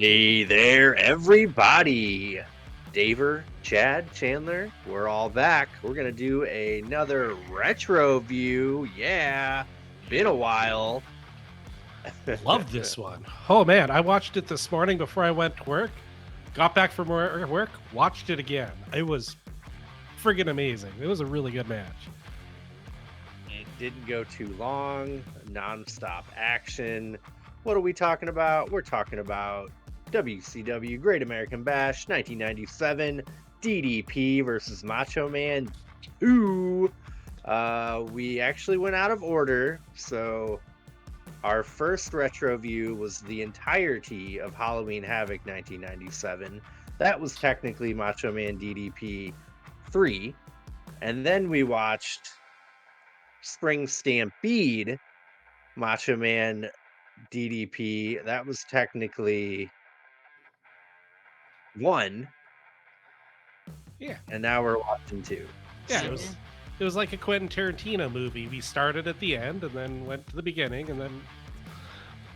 Hey there, everybody. Daver, Chad, Chandler, we're all back. We're going to do another retro view. Yeah, been a while. Love this one. Oh man, I watched it this morning before I went to work. Got back from work, watched it again. It was friggin' amazing. It was a really good match. It didn't go too long, nonstop action. What are we talking about? We're talking about WCW Great American Bash 1997, DDP versus Macho Man 2. We actually went out of order, so our first retro view was the entirety of Halloween Havoc 1997. That was technically Macho Man DDP 3. And then we watched Spring Stampede Macho Man DDP. That was technically 1. Yeah, And now we're watching 2. yeah. So, It was like a Quentin Tarantino movie. We started at the end and then went to the beginning and then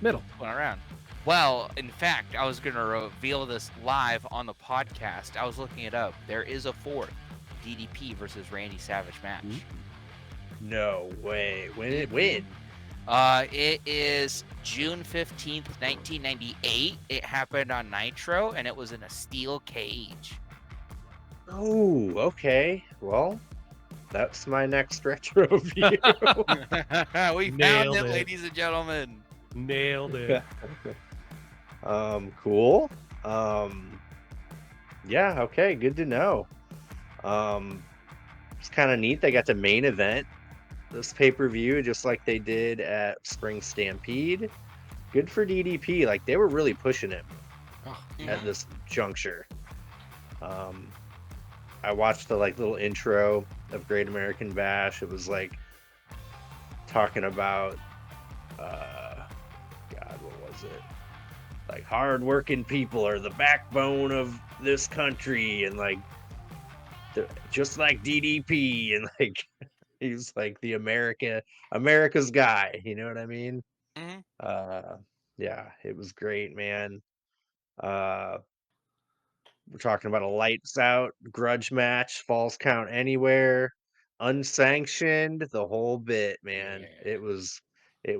middle. Went around. Well, in fact, I was going to reveal this live on the podcast. I was looking it up. There is a fourth DDP versus Randy Savage match. no way. When it win? It is June 15th, 1998. It happened on Nitro, and it was in a steel cage. Oh, okay. Well, that's my next retro view. We found Nailed it, it. ladies and gentlemen. Nailed it. Cool. Yeah, okay, good to know. It's kind of neat they got the main event this pay-per-view just like they did at Spring Stampede. Good for DDP. Like they were really pushing him Oh, at this juncture. I watched the like little intro of Great American Bash. It was like talking about God, what was it? Like hard-working people are the backbone of this country, and like just like DDP, and like he's like the America's guy. You know what I mean? Mhm. Yeah, it was great, man. Uh, we're talking about a lights out grudge match, falls count anywhere, unsanctioned, the whole bit, man. yeah. It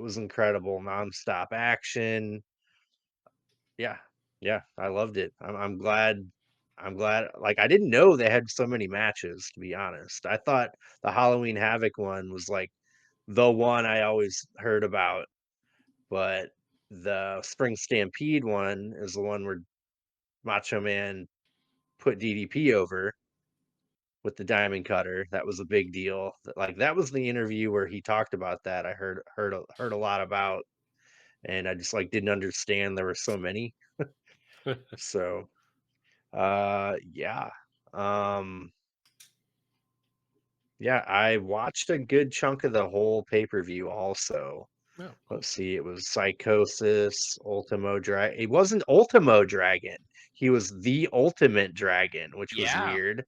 was incredible, nonstop action. Yeah, yeah, I loved it. I'm glad. I'm glad. Like I didn't know they had so many matches. To be honest, I thought the Halloween Havoc one was like the one I always heard about, but the Spring Stampede one is the one where Macho Man put DDP over with the diamond cutter. That was a big deal. Like that was the interview where he talked about that. I heard a lot about, and I just like didn't understand there were so many. So yeah. Um yeah, I watched a good chunk of the whole pay-per-view also. Oh, cool. Let's see, it was Psychosis, Ultimo Dragon. It wasn't Ultimo Dragon. He was the Ultimate Dragon, which was Yeah. weird.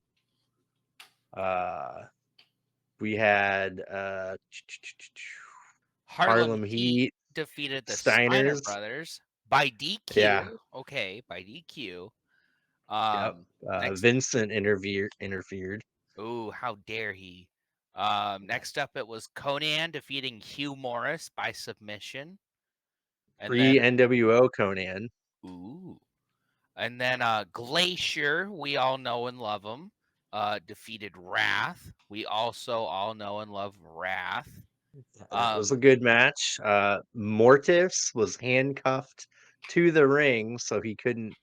We had Harlem Heat, defeated the Steiner Steiners. brothers by DQ. Yeah, Okay, by DQ. yep. Next, Vincent interfered. ooh, how dare he? Next up, it was Conan defeating Hugh Morris by submission, and Pre then NWO Conan. ooh, and then Glacier, we all know and love him, defeated Wrath. We also all know and love Wrath. That was a good match. Mortis was handcuffed to the ring, so he couldn't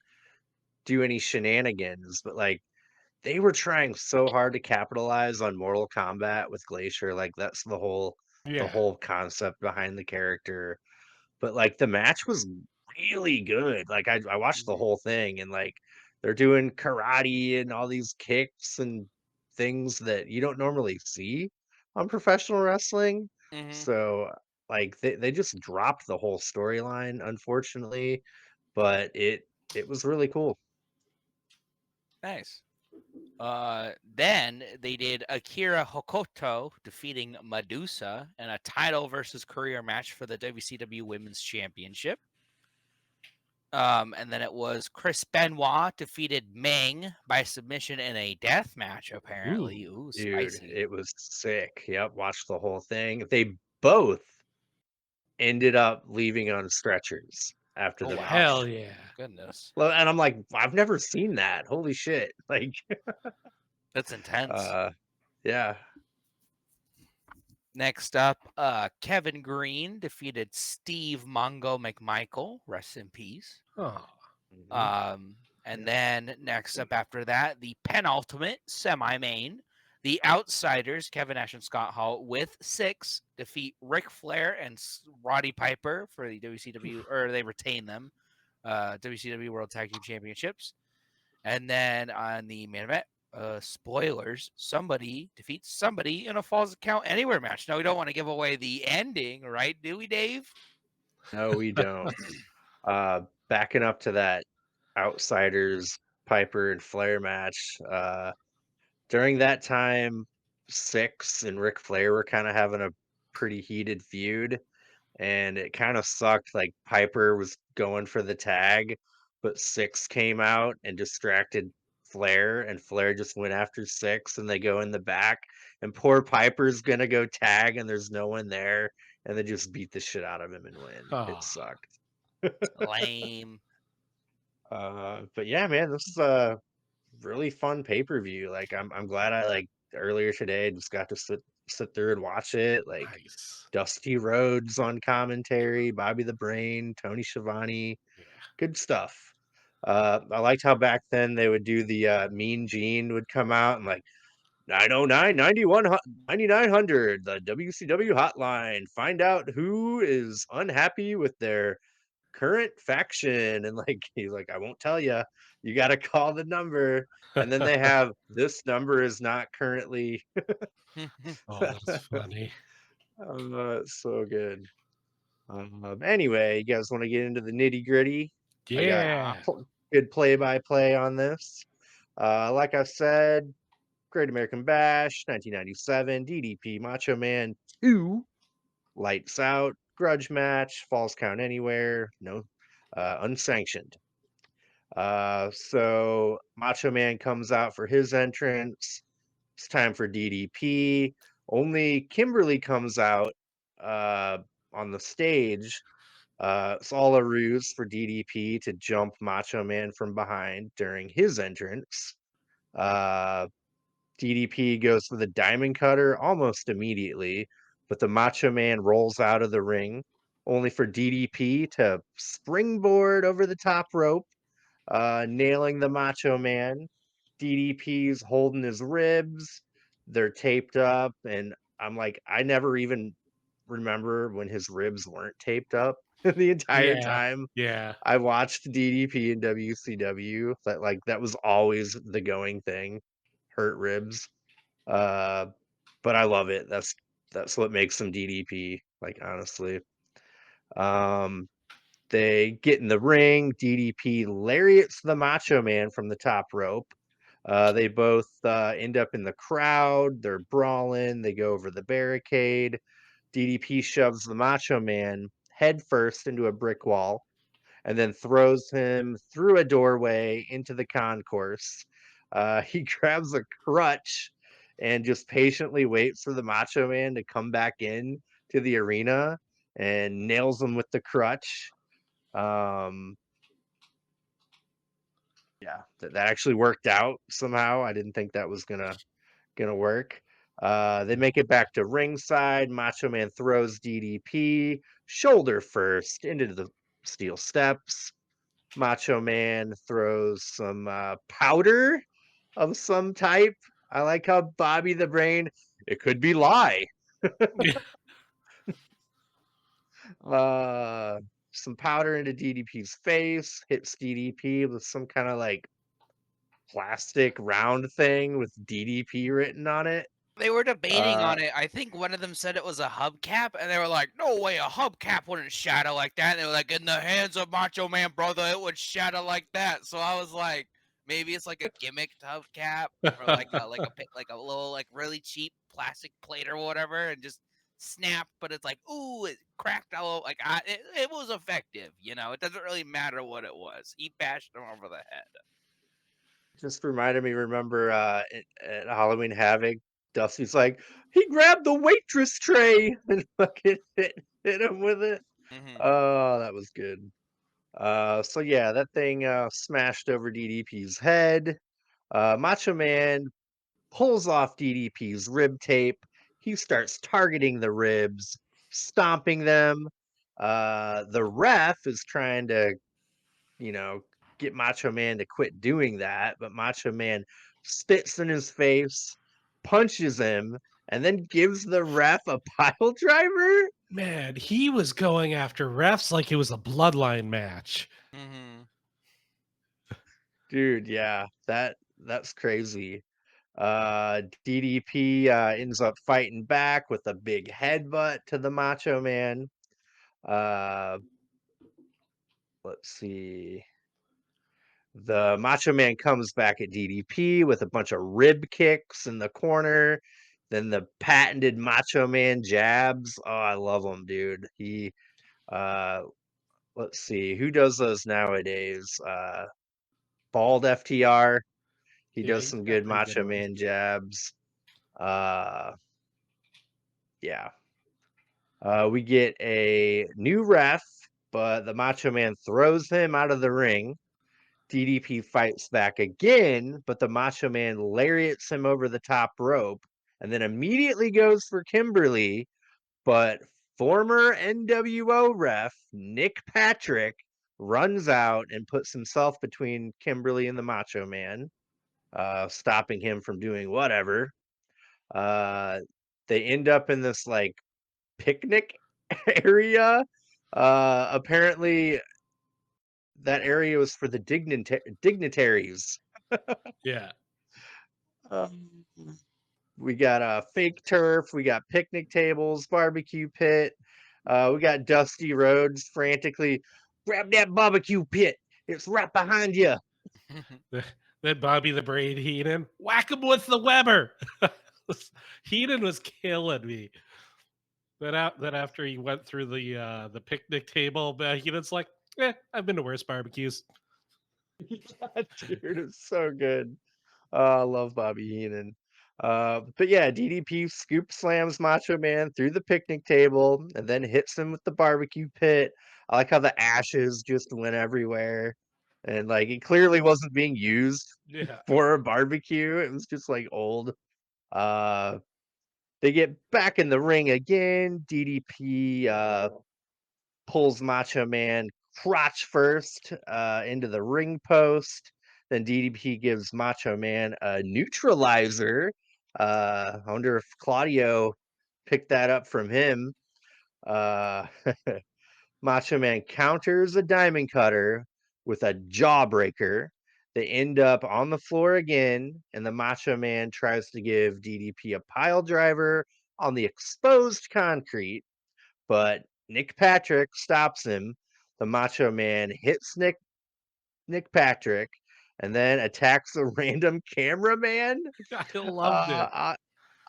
do any shenanigans. But like they were trying so hard to capitalize on Mortal Kombat with Glacier. Like that's the Yeah. whole concept behind the character. But like the match was really good. Like I watched the whole thing, and like they're doing karate and all these kicks and things that you don't normally see on professional wrestling. Mm-hmm. So like they just dropped the whole storyline, unfortunately, but it was really cool. Nice. Then they did Akira Hokuto defeating Medusa in a title versus career match for the WCW Women's Championship. And then it was Chris Benoit defeated Meng by submission in a death match, apparently. Ooh, Dude, spicy. it was sick. Yep, watched the whole thing. They both ended up leaving on stretchers after Oh, the wow. Hell match. yeah. Goodness. Well, and I'm like, I've never seen that. Holy shit. Like, That's intense. yeah. Next up, Kevin Green defeated Steve Mongo McMichael. Rest in peace. Oh, And Yeah. then next up after that, the penultimate semi-main, the Outsiders, Kevin Nash and Scott Hall, with 6 defeat Ric Flair and Roddy Piper for the WCW, or they retain them, WCW World Tag Team Championships. And then on the main event, spoilers, somebody defeats somebody in a Falls Count Anywhere match. Now, we don't want to give away the ending, right? Do we, Dave? No, we don't. Backing up to that Outsiders, Piper and Flair match, during that time, Six and Ric Flair were kind of having a pretty heated feud, and it kind of sucked. Like Piper was going for the tag, but Six came out and distracted Flair, and Flair just went after Six, and they go in the back, and poor Piper's gonna go tag, and there's no one there, and they just beat the shit out of him and win. It oh, sucked. Lame. But yeah, man, this is a really fun pay-per-view. Like I'm glad I like earlier today just got to sit there and watch it. Like nice. Dusty Rhodes on commentary, Bobby the Brain, Tony Schiavone, Yeah. good stuff. I liked how back then they would do the Mean Gene would come out and like 909 9900 the WCW hotline, find out who is unhappy with their current faction, and like he's like, I won't tell you, you got to call the number, and then they have this number is not currently. Oh, that's funny. It's so good. Anyway, you guys want to get into the nitty gritty? I got Yeah. Yeah. good play by play on this. Like I said, Great American Bash 1997, DDP Macho Man 2, Lights Out, Grudge Match, Falls Count Anywhere, no, unsanctioned. So Macho Man comes out for his entrance. It's time for DDP. Only Kimberly comes out uh, on the stage. It's all a ruse for DDP to jump Macho Man from behind during his entrance. Uh, DDP goes for the diamond cutter almost immediately, but the Macho Man rolls out of the ring, only for DDP to springboard over the top rope, nailing the Macho Man. DDP's holding his ribs. They're taped up, and I'm like, I never even remember when his ribs weren't taped up the entire Yeah. time Yeah. I watched DDP in WCW. That was always the going thing, hurt ribs. Uh, but I love it. That's what makes them DDP. Like honestly, um, they get in the ring. DDP lariats the Macho Man from the top rope. They both end up in the crowd. They're brawling. They go over the barricade. DDP shoves the Macho Man head first into a brick wall and then throws him through a doorway into the concourse. He grabs a crutch and just patiently waits for the Macho Man to come back in to the arena and nails him with the crutch. Um, yeah, that actually worked out somehow. I didn't think that was gonna work. They make it back to ringside. Macho Man throws DDP shoulder first into the steel steps. Macho Man throws some powder of some type. I like how Bobby the Brain, it could be lie. Uh, some powder into DDP's face, hits DDP with some kind of like plastic round thing with DDP written on it. They were debating Uh, on it. I think one of them said it was a hubcap, and they were like, "No way, a hubcap wouldn't shatter like that." And they were like, "In the hands of Macho Man, brother, it would shatter like that." So I was like, maybe it's like a gimmick hubcap, or like a little like really cheap plastic plate or whatever, and just snapped, but it's like, ooh, it cracked all over. Like it was effective. It doesn't really matter what it was. He bashed him over the head. Just reminded me, remember at Halloween Havoc, Dusty's like, he grabbed the waitress tray and fucking hit him with it. Hmm. Oh, that was good. So yeah, that thing smashed over DDP's head. Macho Man pulls off DDP's rib tape. He starts targeting the ribs, stomping them. The ref is trying to, you know, get Macho Man to quit doing that, but Macho Man spits in his face, punches him, and then gives the ref a pile driver. Man, he was going after refs like it was a bloodline match. Hmm. Dude, yeah, that's crazy. DDP ends up fighting back with a big headbutt to the Macho Man. Uh, let's see. The Macho Man comes back at DDP with a bunch of rib kicks in the corner. Then the patented Macho Man jabs. Oh, I love them, dude. Uh, let's see, who does those nowadays? Bald FTR. He Yeah, does he's some got good pretty good Macho ones. Man jabs. Uh, yeah. We get a new ref, but the Macho Man throws him out of the ring. DDP fights back again, but the Macho Man lariats him over the top rope and then immediately goes for Kimberly. But former NWO ref Nick Patrick runs out and puts himself between Kimberly and the Macho Man, stopping him from doing whatever. Uh, they end up in this like picnic area. Apparently, that area was for the dignitaries. Yeah. Um, we got a fake turf. We got picnic tables, barbecue pit. We got Dusty Rhodes frantically grab that barbecue pit. It's right behind you. Then Bobby the Brain Heenan, whack him with the Weber. Heenan was killing me. Then after he went through the picnic table, Heenan's like, I've been to worse barbecues. Dude, it's so good. I love Bobby Heenan. But yeah, DDP scoop slams Macho Man through the picnic table and then hits him with the barbecue pit. I like how the ashes just went everywhere. And like it clearly wasn't being used Yeah. for a barbecue. It was just like old. Uh they get back in the ring again. DDP pulls Macho Man crotch first into the ring post. Then DDP gives Macho Man a neutralizer. I wonder if Claudio picked that up from him. Uh, Macho Man counters a diamond cutter with a jawbreaker. They end up on the floor again, and the Macho Man tries to give DDP a pile driver on the exposed concrete, but Nick Patrick stops him. The Macho Man hits Nick Patrick and then attacks a random cameraman I loved uh, it.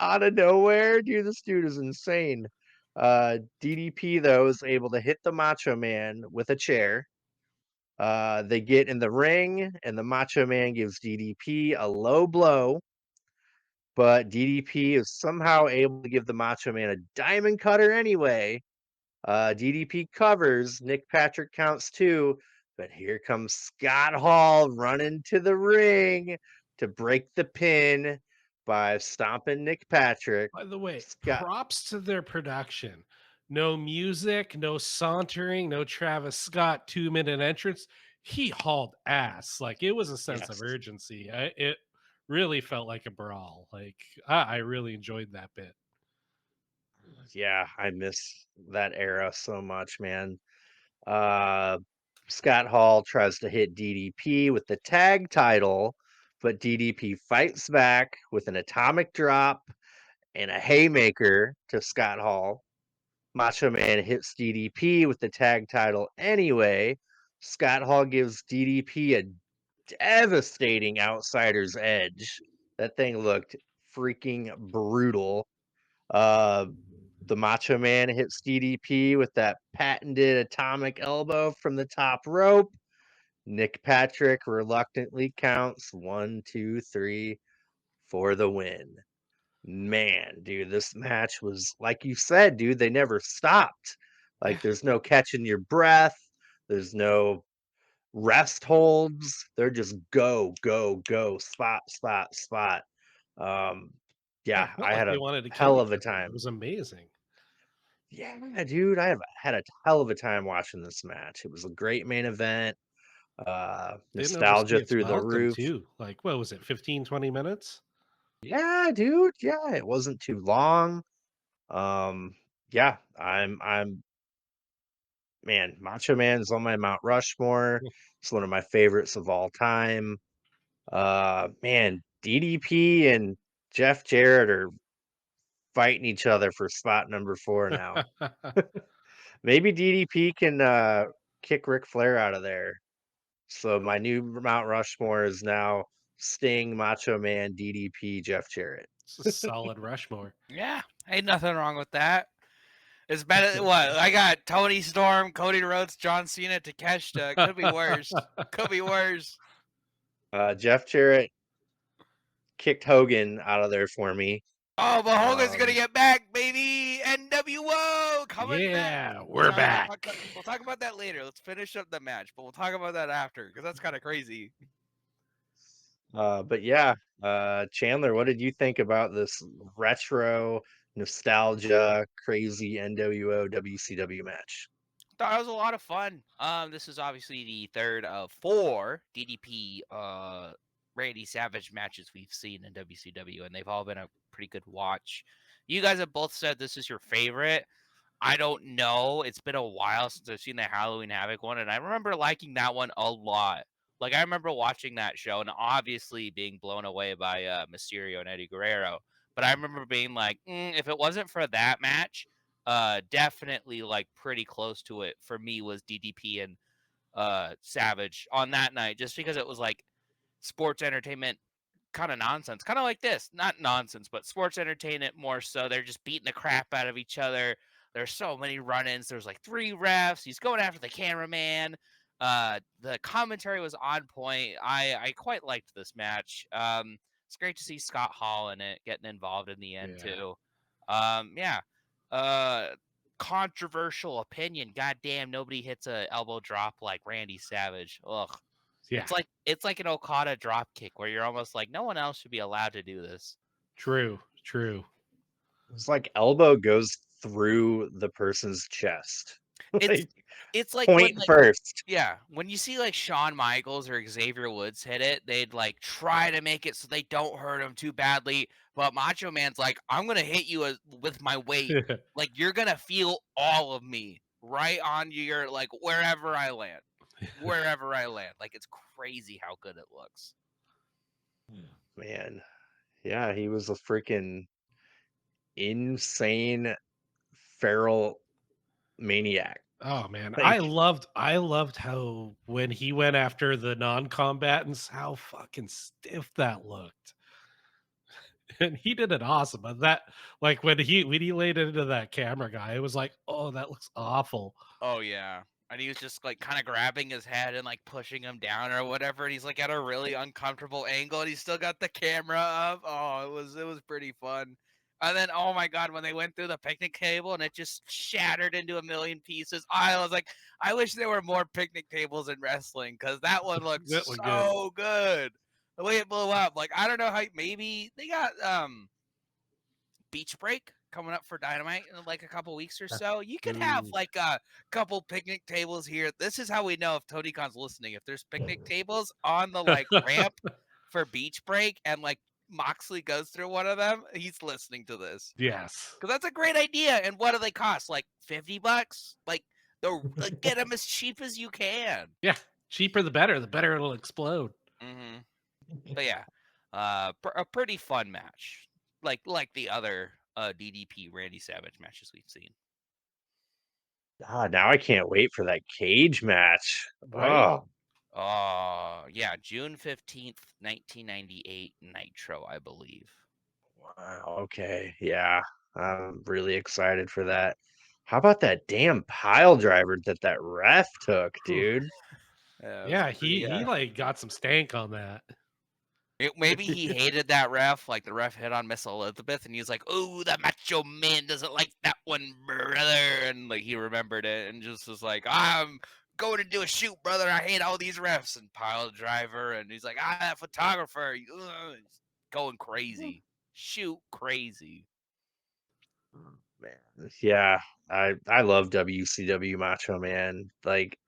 o- out of nowhere. Dude, this dude is insane. DDP though is able to hit the Macho Man with a chair. They get in the ring, and the Macho Man gives DDP a low blow, but DDP is somehow able to give the Macho Man a diamond cutter anyway. DDP covers. Nick Patrick counts two. But here comes Scott Hall running to the ring to break the pin by stomping Nick Patrick. By the way, Scott, props to their production. No music, no sauntering, no Travis Scott 2-minute entrance. He hauled ass. Like it was a sense of yes. urgency. It really felt like a brawl. Like I really enjoyed that bit. Yeah, I miss that era so much, man. Uh, Scott Hall tries to hit DDP with the tag title, but DDP fights back with an atomic drop and a haymaker to Scott Hall. Macho Man hits DDP with the tag title anyway. Scott Hall gives DDP a devastating outsider's edge. That thing looked freaking brutal. Uh, the Macho Man hits DDP with that patented atomic elbow from the top rope. Nick Patrick reluctantly counts 1, 2, 3 for the win. Man, dude, this match was like you said, dude, they never stopped. Yeah. Like there's no catching your breath. There's no rest holds. They're just go, go, go, spot, spot, spot. Um, Yeah, yeah, it felt I like had they a wanted to kill hell each of a other. It time. was amazing. Yeah, dude, I have had a hell of a time watching this match. It was a great main event. Didn't overstay Nostalgia its through the welcome roof. too. Like, what was it, 15, 20 minutes? Yeah, dude. Yeah, it wasn't too long. Yeah, I'm man, Macho Man's on my Mount Rushmore. It's one of my favorites of all time. Man, DDP and Jeff Jarrett are fighting each other for spot number 4 now. Maybe DDP can kick Ric Flair out of there. So my new Mount Rushmore is now Sting, Macho Man, DDP, Jeff Jarrett. It's a solid Rushmore. Yeah, ain't nothing wrong with that. It's better. What I got: Tony Storm, Cody Rhodes, John Cena, Takeshita. Could be worse. Could be worse. Jeff Jarrett kicked Hogan out of there for me. Oh, but Hogan's gonna Um, get back, baby. NWO coming back. Yeah, we're back. We'll talk about that later. Let's finish up the match, but we'll talk about that after because that's kind of crazy. but yeah, Chandler, what did you think about this retro nostalgia crazy NWO WCW match? Thought it was a lot of fun. This is obviously the third of 4 DDP Randy Savage matches we've seen in WCW, and they've all been a pretty good watch. You guys have both said this is your favorite. I don't know. It's been a while since I've seen the Halloween Havoc one, and I remember liking that one a lot. Like I remember watching that show and obviously being blown away by Mysterio and Eddie Guerrero. But I remember being like, if it wasn't for that match, definitely like pretty close to it for me was DDP and Savage on that night, just because it was like sports entertainment kind of nonsense, kind of like this, not nonsense, but sports entertainment more so. They're just beating the crap out of each other. There's so many run-ins. There's like 3 refs. He's going after the cameraman. The commentary was on point. I quite liked this match. It's great to see Scott Hall in it, getting involved in the end too. Yeah. Uh, Controversial opinion. Goddamn, nobody hits a elbow drop like Randy Savage. Ugh. Yeah, It's like an Okada drop kick where you're almost like no one else should be allowed to do this. true. It's like elbow goes through the person's chest. It's Like it's like when point first. when you see like Shawn Michaels or Xavier Woods hit it, they'd like try to make it so they don't hurt him too badly. But Macho Man's like, I'm gonna hit you with my weight. Like you're gonna feel all of me right on your like wherever I land. Wherever I land. Like it's crazy how good it looks. Man, yeah, he was a freaking insane feral maniac. Oh man, Like, I loved how when he went after the non-combatants, how fucking stiff that looked. And he did it awesome. But that like when he laid into that camera guy, it was like, oh, that looks awful. Oh yeah. And he was just like kind of grabbing his head and like pushing him down or whatever. And he's like at a really uncomfortable angle and he's still got the camera up. Oh, it was pretty fun. And then oh my god, when they went through the picnic table and it just shattered into a million pieces. I was like, I wish there were more picnic tables in wrestling because that one looked That looked good. so good. The way it blew up. Like I don't know how maybe they got Beach Break coming up for Dynamite in like a couple weeks or so. You could have Ooh. like a couple picnic tables here. This is how we know if Tony Khan's listening. If there's picnic tables on the like ramp for Beach Break and like Moxley goes through one of them, he's listening to this. Yes. Because that's a great idea. And what do they cost? Like $50? Like get them as cheap as you can. Yeah. Cheaper the better. The better it'll explode. But yeah, a pretty fun match. Like the other DDP Randy Savage matches we've seen. now I can't wait for that cage match. Right. Oh, Yeah, June 15th, 1998 Nitro, I believe. wow. Okay. Yeah. I'm really excited for that. How about that damn pile driver that ref took, Whew. dude? Yeah, it was Yeah, pretty. he like got some stank on that. Maybe he hated that ref, like the ref hit on Miss Elizabeth, and he was like, "Oh, that Macho Man doesn't like that one, brother," and like he remembered it, and just was like, "I'm going to do a shoot, brother. I hate all these refs." And pile driver, and he's like, that photographer, he's going crazy, shoot crazy. Man, yeah, I love WCW Macho Man. Like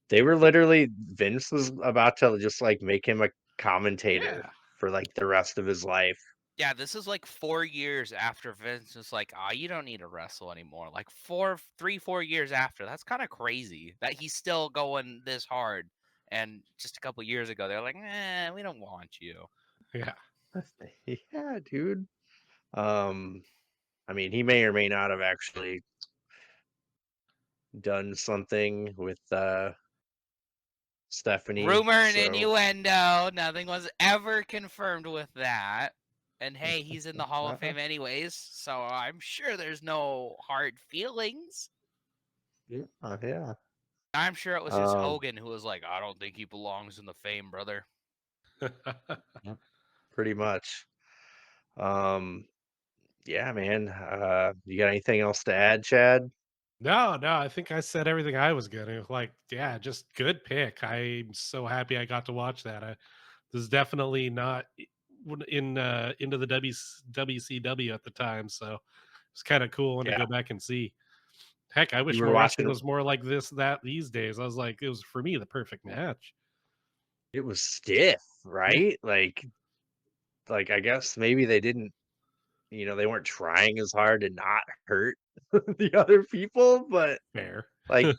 they were literally Vince was about to just like make him a commentator Yeah. for like the rest of his life. Yeah, this is like 4 years after Vince was like, you don't need to wrestle anymore. Like 4 years after. That's kind of crazy that he's still going this hard. And just a couple years ago, they're like, we don't want you. Yeah. Yeah, dude. I mean, he may or may not have actually done something with Stephanie. Rumor and So innuendo. Nothing was ever confirmed with that. And hey, he's in the Hall of uh, Fame anyways, so I'm sure there's no hard feelings. yeah, yeah. I'm sure it was just Um, Hogan who was like, I don't think he belongs in the Fame, brother. yeah, pretty much. Um, yeah, man. You got anything else to add, Chad? No, I think I said everything I was gonna. Like, yeah, just good pick. I'm so happy I got to watch that. This is definitely not in into the WCW at the time, so it's kind of cool one to Yeah, go back and see. Heck, I you wish were more wrestling watching. was more like that these days. I was like, it was for me the perfect match. It was stiff, Yeah, right? Like I guess maybe they didn't. They weren't trying as hard to not hurt the other people, but fair. like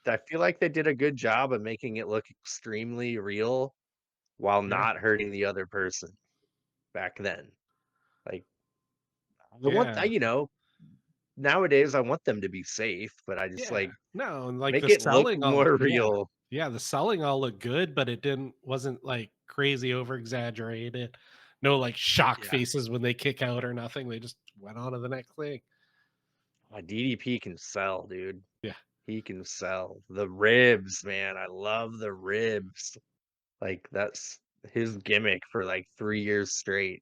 I feel like they did a good job of making it look extremely real while Yeah, not hurting the other person back then. Like I want, yeah, nowadays I want them to be safe, but I just yeah. like No, and like make the it look selling all, more yeah, real. yeah, the selling all looked good, but it wasn't like crazy over exaggerated. No like shock Yeah. faces when they kick out or nothing. They just went on to the next thing. DDP can sell, dude. Yeah, He can sell. The ribs, man. I love the ribs. Like that's his gimmick for like 3 years straight.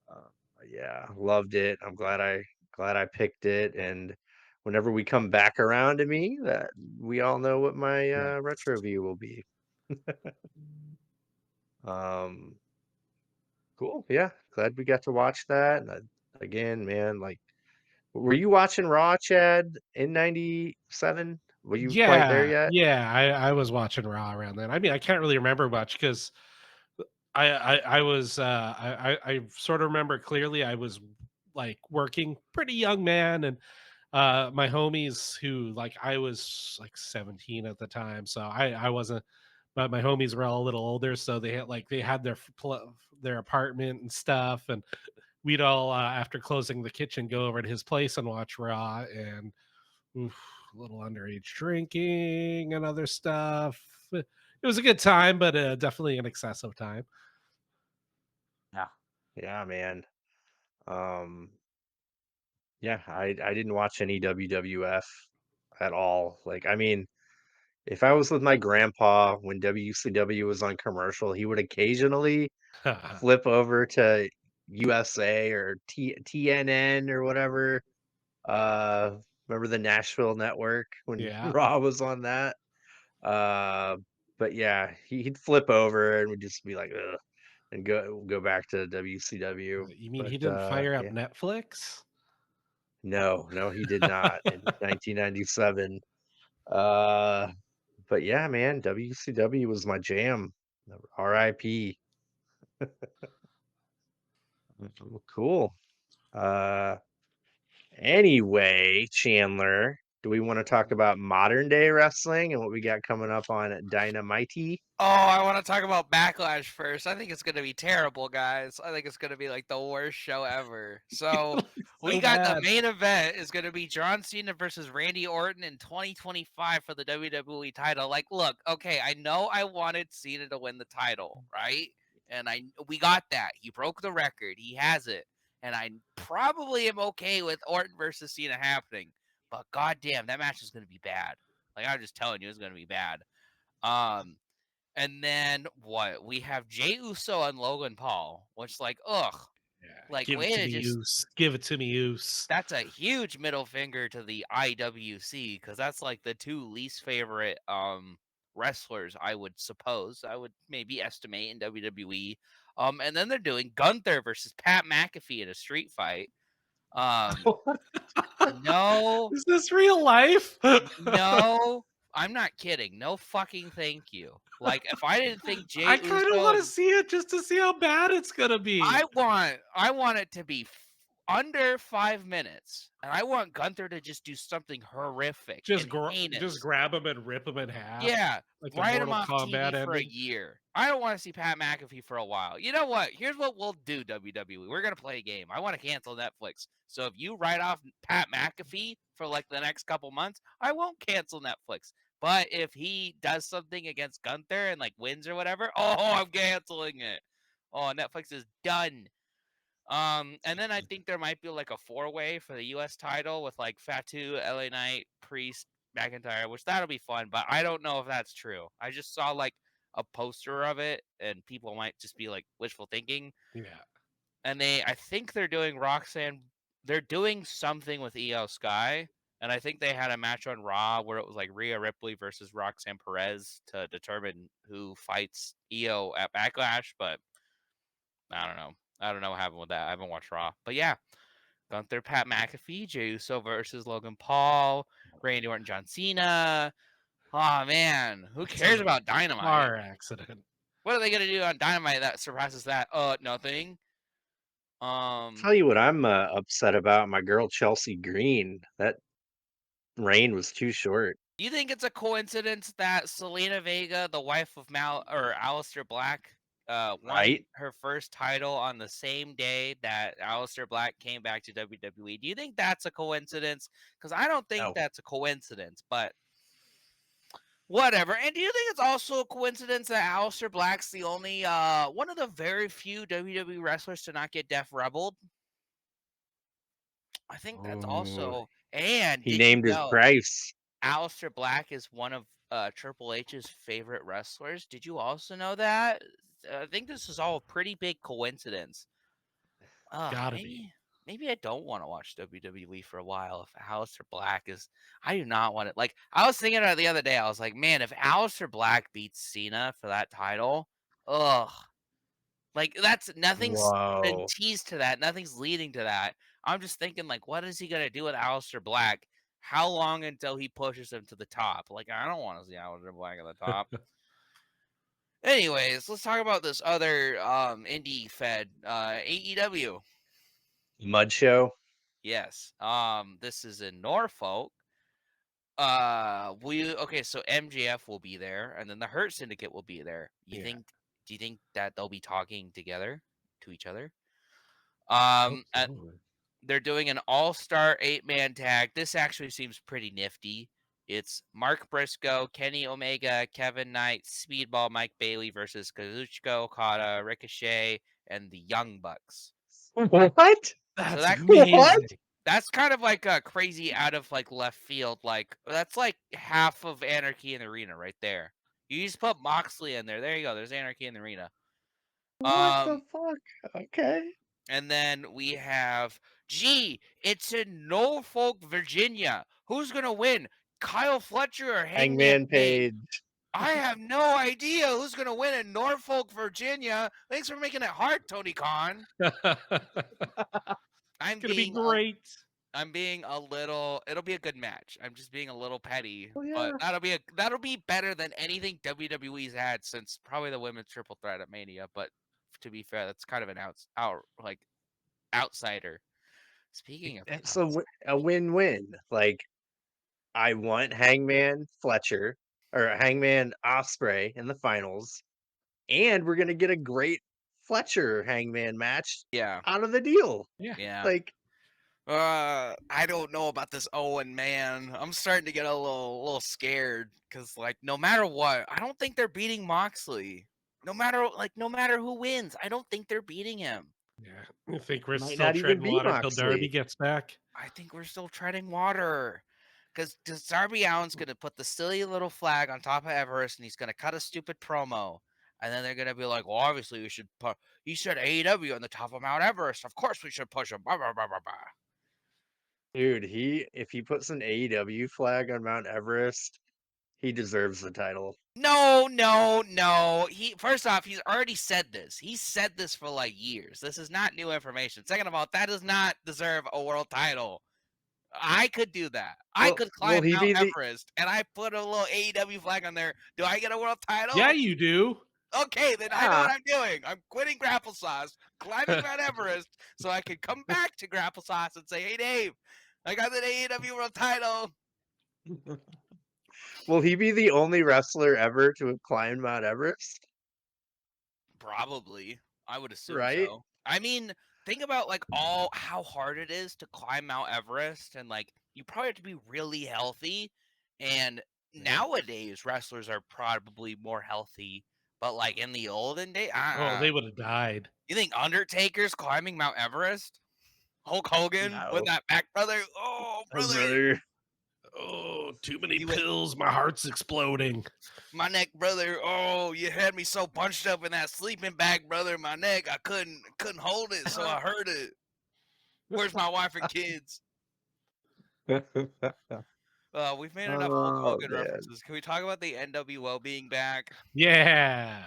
Uh, yeah, loved it. I'm glad I picked it. And whenever we come back around to me, that we all know what my yeah, retro view will be. Um, cool. Yeah, glad we got to watch that. And again, man, like, were you watching Raw, Chad, in '97? Were you quite there yeah, yet? yeah. I was watching Raw around then. I mean, I can't really remember much because I was I sort of remember clearly I was like working pretty young man and my homies who like I was like 17 at the time, so I wasn't, but my homies were all a little older, so they had their apartment and stuff, and we'd all after closing the kitchen go over to his place and watch Raw, and oof, a little underage drinking and other stuff. It was a good time, but definitely an excessive time. Yeah. Yeah, man. Um, yeah, I didn't watch any WWF at all. Like, I mean, if I was with my grandpa when WCW was on commercial, he would occasionally flip over to USA or TNN or whatever. Remember the Nashville Network when Yeah. Raw was on that? Uh, but yeah, he'd flip over and would just be like, ugh, and go back to WCW. You mean But he didn't fire up yeah, Netflix? no, he did not in 1997. Uh, but yeah, man, WCW was my jam. RIP. Cool. Uh, anyway, Chandler, do we want to talk about modern day wrestling and what we got coming up on Dynamite? Oh, I want to talk about Backlash first. I think it's going to be terrible, guys. I think it's going to be like the worst show ever. So, we So got the bad. main event is going to be John Cena versus Randy Orton in 2025 for the WWE title. Like, look, okay, I know I wanted Cena to win the title, right? And we got that. He broke the record. He has it. and I probably am okay with Orton versus Cena happening. But goddamn, that match is going to be bad. Like I'm just telling you, it's going to be bad. And then what? We have Jey Uso and Logan Paul, which like, ugh, Yeah, like give it way to to me, just. Oos. Give it to me, Oos. That's a huge middle finger to the IWC because that's like the two least favorite wrestlers, I would suppose. I would maybe estimate in WWE. And then they're doing Gunther versus Pat McAfee in a street fight. Um, no, Is this real life? no, I'm not kidding. No fucking thank you. Like if I didn't think Jey I kind of Uso want to and see it just to see how bad it's gonna be. I want it to be under 5 minutes, and I want Gunther to just do something horrific and Just heinous. grab him and rip him in half, Yeah, like a write him Mortal off Kombat TV for a ending. year. I don't want to see Pat McAfee for a while. You know what? Here's what we'll do, WWE. We're gonna play a game. I want to cancel Netflix. So if you write off Pat McAfee for like the next couple months, I won't cancel Netflix. But if he does something against Gunther and like wins or whatever, oh, I'm canceling it. Oh, Netflix is done. And then I think there might be like a 4-way for the US title with like Fatu, LA Knight, Priest, McIntyre, which that'll be fun, but I don't know if that's true. I just saw like a poster of it and people might just be like wishful thinking. Yeah. And I think they're doing they're doing something with EO Sky. And I think they had a match on Raw where it was like Rhea Ripley versus Roxanne Perez to determine who fights EO at Backlash, but I don't know. I don't know what happened with that. I haven't watched Raw. But yeah, Gunther, Pat McAfee, Jey Uso versus Logan Paul, Randy Orton, John Cena. Oh man, who cares about Dynamite? Car accident. What are they gonna do on Dynamite that surpasses that? Nothing. Tell you what I'm upset about, my girl Chelsea Green. That reign was too short. Do you think it's a coincidence that Selena Vega, the wife of Aleister Black, won Right? her first title on the same day that Aleister Black came back to WWE? Do you think that's a coincidence? Because I don't think No. that's a coincidence, but whatever. And do you think it's also a coincidence that Aleister Black's the only one of the very few WWE wrestlers to not get Def Rebelled? I think that's Ooh. also. And He did you named his know price. Aleister Black is one of Triple H's favorite wrestlers? Did you also know that? I think this is all a pretty big coincidence. Gotta be. Maybe I don't want to watch WWE for a while if Aleister Black is. I do not want it. Like I was thinking about it the other day. I was like, man, if Aleister Black beats Cena for that title, ugh. Like that's nothing's been Whoa. teased to that. Nothing's leading to that. I'm just thinking like, what is he gonna do with Aleister Black? How long until he pushes him to the top? Like I don't want to see Aleister Black at the top. Anyways, let's talk about this other indie fed AEW. Mud show. Yes. This is in Norfolk. So MJF will be there, and then the Hurt Syndicate will be there. Do you think that they'll be talking together to each other? They're doing an all-star 8-man tag. This actually seems pretty nifty. It's Mark Briscoe, Kenny Omega, Kevin Knight, Speedball, Mike Bailey versus Kazuchika Okada, Ricochet, and the Young Bucks. What? That's that- amazing. What? That's kind of like a crazy out of like left field. Like that's like half of Anarchy in the Arena right there. You just put Moxley in there. There you go. There's Anarchy in the Arena. What the fuck? Okay. And then we have, it's in Norfolk, Virginia. Who's going to win? Kyle Fletcher or Hangman Page? I have no idea who's going to win in Norfolk, Virginia. Thanks for making it hard, Tony Khan. It's going to be great. I'm being a little. It'll be a good match. I'm just being a little petty, Oh, yeah. but that'll be better than anything WWE's had since probably the women's triple threat at Mania. But to be fair, that's kind of an outsider. Speaking of, It's a win-win. Like, I want Hangman Fletcher or Hangman Osprey in the finals, and we're gonna get a great Fletcher Hangman match out of the deal. Yeah. Like, I don't know about this Owen, man. I'm starting to get a little scared because, like, no matter what, I don't think they're beating Moxley. No matter who wins, I don't think they're beating him. Yeah. I think we're Might still not even treading be water until Darby Moxley. gets back. I think we're still treading water. Because Darby Allin's going to put the silly little flag on top of Everest and he's going to cut a stupid promo. And then they're going to be like, well, obviously we should put, he said AEW on the top of Mount Everest. Of course we should push him. Blah, blah, blah, blah, blah. Dude, if he puts an AEW flag on Mount Everest, he deserves the title. No, no, no. First off, he's already said this. He's said this for like years. This is not new information. Second of all, that does not deserve a world title. I could do that. I could Will climb he Mount be the Everest and I put a little AEW flag on there. Do I get a world title? Yeah, you do. Okay, then I know what I'm doing. I'm quitting Grapple Sauce, climbing Mount Everest, so I can come back to Grapple Sauce and say, "Hey, Dave, I got the AEW world title." Will he be the only wrestler ever to have climbed Mount Everest? Probably. I would assume Right? so. I mean, think about like how hard it is to climb Mount Everest, and like you probably have to be really healthy. And nowadays, wrestlers are probably more healthy, but like in the olden days, Oh, they would have died. you think Undertaker's climbing Mount Everest? Hulk Hogan with No. that back, brother. Oh, brother, Brother. Oh, too many He went- pills. My heart's exploding. my neck, brother. Oh, you had me so bunched up in that sleeping bag, brother. My neck, I couldn't hold it, so I hurt it. Where's my wife and kids? We've made enough Hulk Oh, Hogan man. references. Can we talk about the NWO being back? Yeah.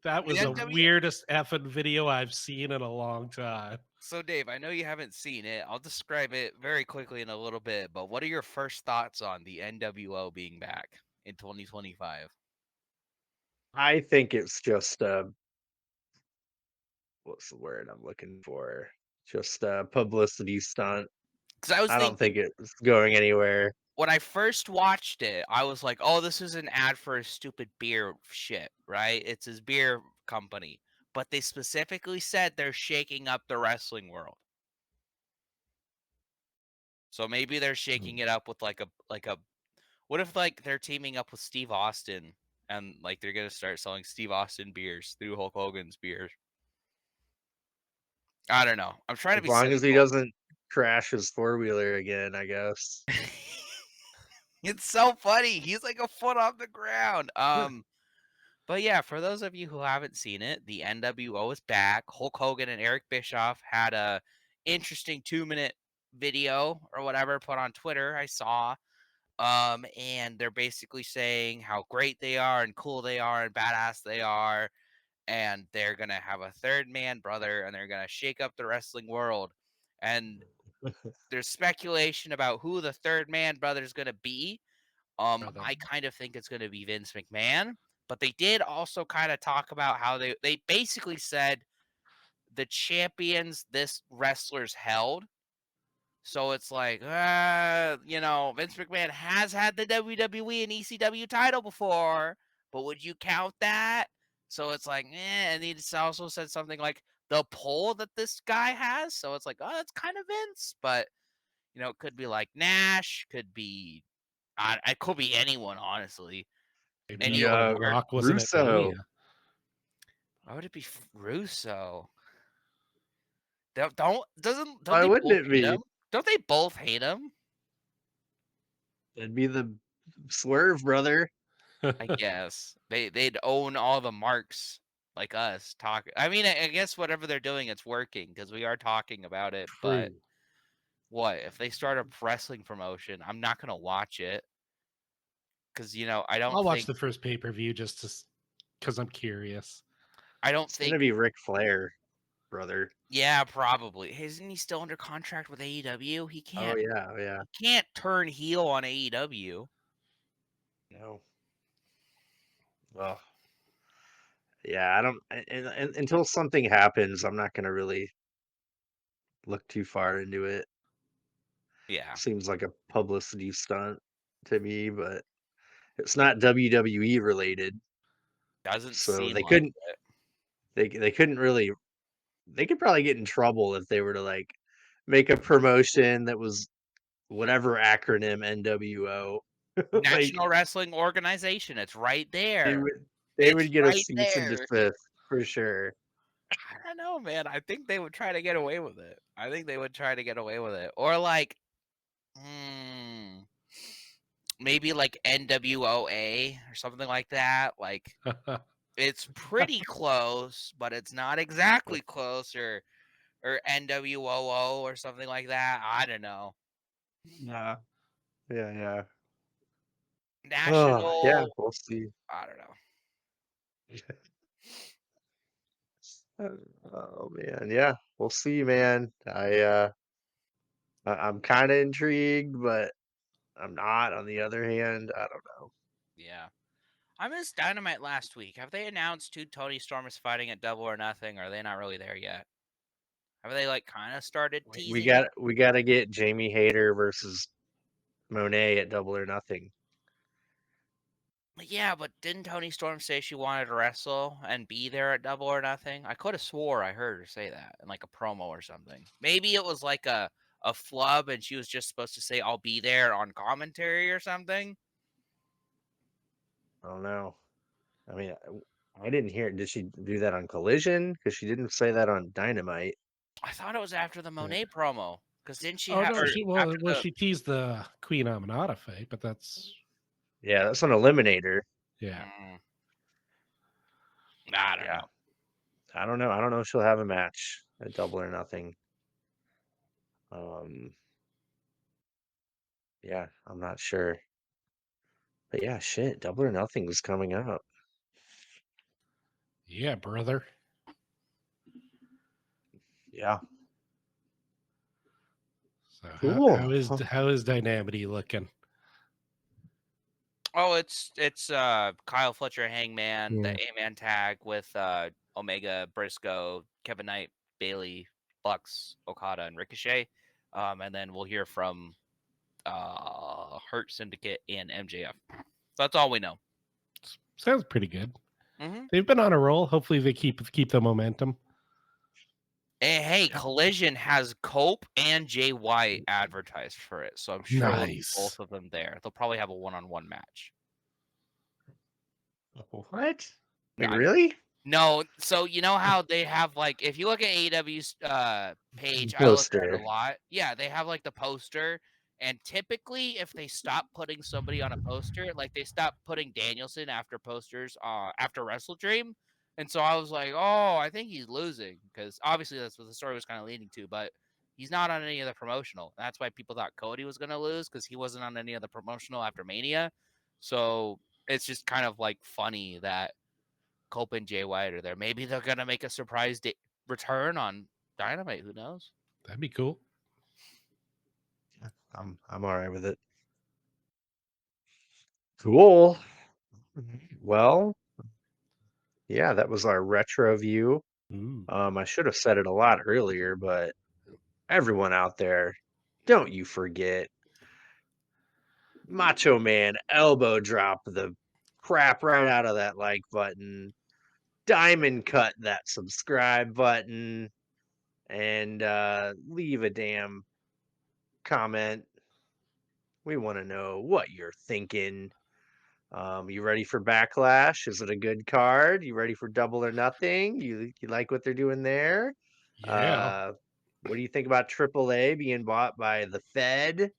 That was the NWO weirdest effing video I've seen in a long time. So, Dave, I know you haven't seen it. I'll describe it very quickly in a little bit, but what are your first thoughts on the NWO being back in 2025? I think it's just what's the word I'm looking for? Just a publicity stunt. Because I was I don't thinking, think it's going anywhere. when I first watched it, I was like, oh, this is an ad for a stupid beer shit, right? It's his beer company. But they specifically said they're shaking up the wrestling world. So maybe they're shaking it up with like a what if like they're teaming up with Steve Austin and like they're gonna start selling Steve Austin beers through Hulk Hogan's beers? I don't know. I'm trying to As be long as he cynical. doesn't crash his four-wheeler again, I guess. It's so funny. He's like a foot off the ground. But yeah, for those of you who haven't seen it, the NWO is back. Hulk Hogan and Eric Bischoff had a interesting 2-minute video or whatever put on Twitter. I saw. And they're basically saying how great they are and cool they are and badass they are. And they're gonna have a third man brother and they're gonna shake up the wrestling world. And there's speculation about who the third man brother is gonna be. Brother. I kind of think it's gonna be Vince McMahon, but they did also kind of talk about how they basically said the champions this wrestlers held. So it's like, Vince McMahon has had the WWE and ECW title before, but would you count that? So it's like, and he also said something like the pull that this guy has. So it's like, oh, that's kind of Vince, but it could be like Nash, could be, it could be anyone, honestly. Maybe Any Yeah, old The guard. Rock wasn't at Russo. Mania. Why would it be Russo? Don't Why they wouldn't both it hate be? him? Don't they both hate him? It'd be the Swerve brother. I guess they'd own all the marks like us talk. I mean, I guess whatever they're doing, it's working because we are talking about it. But True. what if they start a wrestling promotion? I'm not gonna watch it because I don't I'll watch think the first pay-per-view just because I'm curious. I don't It's gonna think. be Ric Flair, brother. Yeah, probably. Isn't he still under contract with AEW? He Oh can't. yeah. He can't turn heel on AEW. No. Well, yeah, I don't and until something happens, I'm not gonna really look too far into it. Yeah, Seems like a publicity stunt to me, but it's not WWE related, doesn't so seem they like couldn't it. they couldn't really they could probably get in trouble if they were to like make a promotion that was whatever acronym NWO. Like National Wrestling Organization. It's right they there. would they It's would get a right cease and there. desist for sure. I don't know, man. I think they would try to get away with it. I think they would try to get away with it, or like, maybe like NWOA or something like that. Like, it's pretty close, but it's not exactly close, or NWOO or something like that. I don't know. Yeah. Yeah. Oh, yeah, National. we'll see. I don't know. Oh man, yeah, we'll see, man. I'm kind of intrigued, but I'm not. On the other hand, I don't know. Yeah. I missed Dynamite last week. Have they announced who Tony Storm is fighting at Double or Nothing? Or are they not really there yet? Have they like kind of started We teasing got it? we got to get Jamie Hayter versus Monet at Double or Nothing. Yeah, but didn't Tony Storm say she wanted to wrestle and be there at Double or Nothing? I could have swore I heard her say that in like a promo or something. Maybe it was like a flub and she was just supposed to say I'll be there on commentary or something. I don't know. I mean, I didn't hear. Did she do that on Collision? Because she didn't say that on Dynamite. I thought it was after the Yeah. Monet promo. Because didn't she Oh have no, or she after the she teased the Queen Aminata fight, but that's Yeah, that's an Eliminator. yeah. I don't Yeah, know. I don't know. I don't know if she'll have a match at Double or Nothing. Um, yeah, I'm not sure. But yeah, shit, Double or Nothing was coming up. Yeah, brother. Yeah, So cool. Huh. how is Dynamity looking? Oh, it's Kyle Fletcher Hangman, the Yeah. 8-man tag with Omega, Briscoe, Kevin Knight, Bailey, Bucks, Okada, and Ricochet. And then we'll hear from Hurt Syndicate and MJF. That's all we know. Sounds pretty good. Mm-hmm. They've been on a roll. Hopefully they keep the momentum. Hey, Yeah. Collision has Cope and Jay White advertised for it, so I'm sure we'll see Nice. both of them there. They'll probably have a one-on-one match. What? No, Like really? no, so you know how they have like if you look at AEW's page, I look at it a Poster. lot. Yeah, they have like the poster, and typically if they stop putting somebody on a poster, like they stopped putting Danielson after posters after Wrestle Dream. And so I was like, oh, I think he's losing because obviously that's what the story was kind of leading to, but he's not on any of the promotional. That's why people thought Cody was gonna lose because he wasn't on any of the promotional after Mania. So it's just kind of like funny that Cope and Jay White are there. Maybe they're gonna make a surprise return on Dynamite. Who knows? That'd be cool. Yeah, I'm all right with it. Cool. Well, yeah, that was our retro view. Ooh. I should have said it a lot earlier, but everyone out there, don't you forget Macho Man elbow drop the crap right out of that like button, diamond cut that subscribe button, and leave a damn comment. We want to know what you're thinking. You ready for Backlash? Is it a good card? You ready for Double or Nothing? You like what they're doing there? Yeah. Uh, what do you think about AAA being bought by the Fed?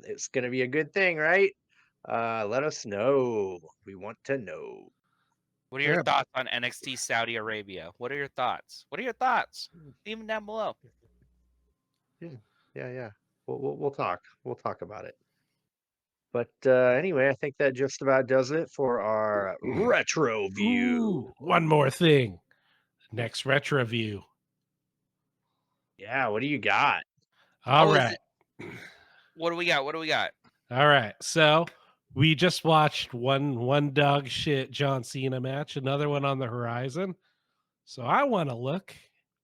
It's gonna be a good thing, right? Let us know. We want to know. What are your Yeah. thoughts on NXT Saudi Arabia? What are your thoughts? What are your thoughts? Even down below. Yeah, yeah. We'll talk. We'll talk about it. But anyway, I think that just about does it for our retro view. Ooh, one more thing. Next retro view. Yeah, what do you got? All Oh, is right. it? What do we got? What do we got? All right. So we just watched one dog shit John Cena match, another one on the horizon. So I want to look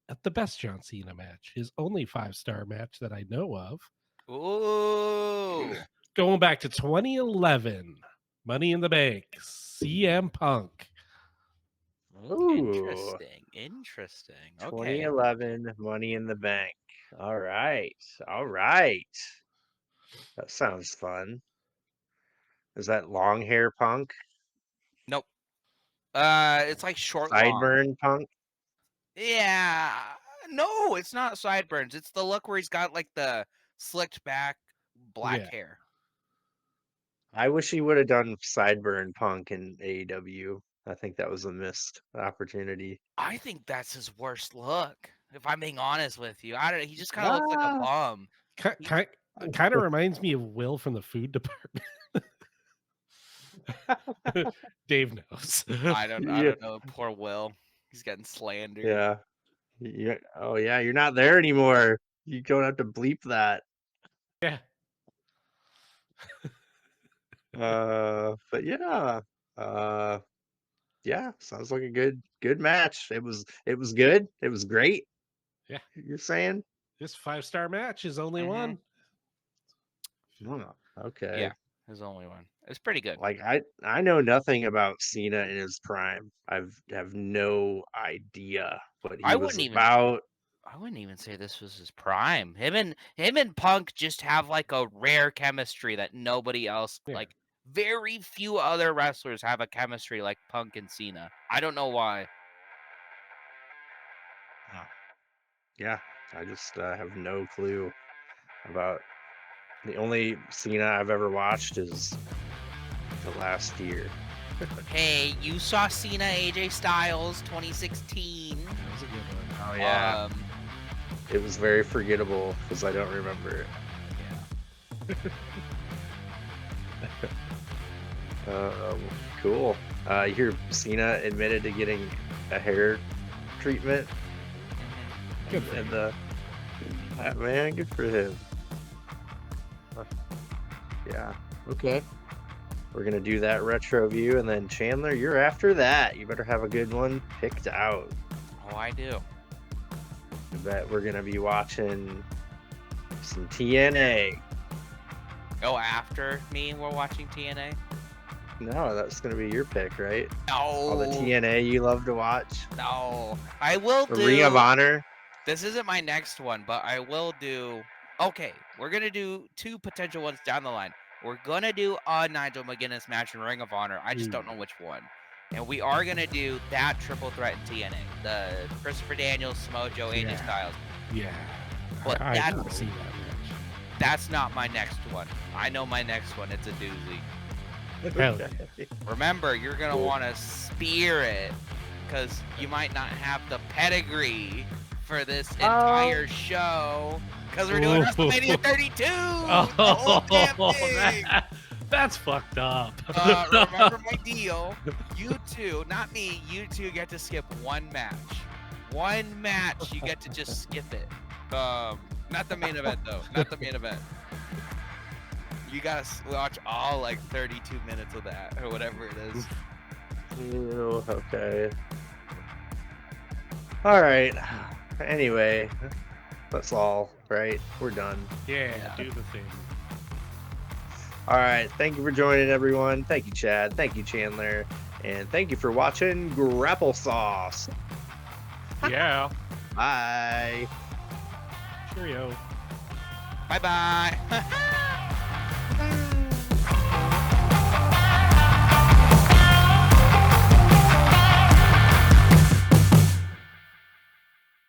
at the best John Cena match, his only 5-star match that I know of. Ooh, Going back to 2011, Money in the Bank, CM Punk. Ooh, interesting. Okay. 2011 Money in the Bank. All right. All right. That sounds fun. Is that long hair Punk? Nope. It's like short long. Sideburn Punk? Yeah. No, it's not sideburns. It's the look where he's got like the slicked back black Yeah. hair. I wish he would have done Sideburn Punk in AEW. I think that was a missed opportunity. I think that's his worst look. If I'm being honest with you, I don't. He just kind of looks like a Ah, bum. Kind of reminds me of Will from the food department. Dave knows. I don't yeah, know. Poor Will. He's getting slandered. yeah, yeah. Oh yeah, you're not there anymore. You don't have to bleep that. Yeah. But yeah, uh, yeah, sounds like a good match. It was good. It was great. Yeah. You're saying? This 5-star match is only Mhm. one. Oh, okay. Yeah, his only one. It's pretty good. Like I know nothing about Cena in his prime. Have no idea what he I was wouldn't even. about. I wouldn't even say this was his prime. Him and Punk just have like a rare chemistry that nobody else Yeah. like. Very few other wrestlers have a chemistry like Punk and Cena. I don't know why. Yeah, I just have no clue about. The only Cena I've ever watched is the last year. Hey, you saw Cena AJ Styles 2016. That was a good one. Oh yeah, Um, it was very forgettable because I don't remember it. Cool. You hear Cena admitted to getting a hair treatment, Good for and him. man, good for him. Yeah. Okay. We're gonna do that retro view, and then Chandler, you're after that. You better have a good one picked out. Oh, I do. I bet we're gonna be watching some TNA. Oh, after me, we're watching TNA. No, that's gonna be your pick, right? No, All the TNA you love to watch. no. I will The do. Ring of Honor. This isn't my next one, but I will do. Okay, we're gonna do 2 potential ones down the line. We're gonna do a Nigel McGuinness match in Ring of Honor. I just don't know which one. And we are gonna do that triple threat in TNA. The Christopher Daniels, Samojo, AJ Yeah. Styles. Yeah. But I that- didn't see that match. That's not my next one. I know my next one. It's a doozy. Hell Remember, you're gonna Cool. want to spear it, because you might not have the pedigree for this entire show. Because we're doing Ooh. WrestleMania 32. The whole damn Oh, thing. that's fucked up. Remember my deal. You two, not me. You two get to skip one match. One match. You get to just skip it. Not the main event though. Not the main event. You gotta watch all like 32 minutes of that or whatever it is. Ew, okay. All right. Anyway, that's all, right? We're done. Yeah, do the thing. All right. Thank you for joining, everyone. Thank you, Chad. Thank you, Chandler. And thank you for watching Grapple Sauce. Yeah. Bye. Cheerio. Bye bye.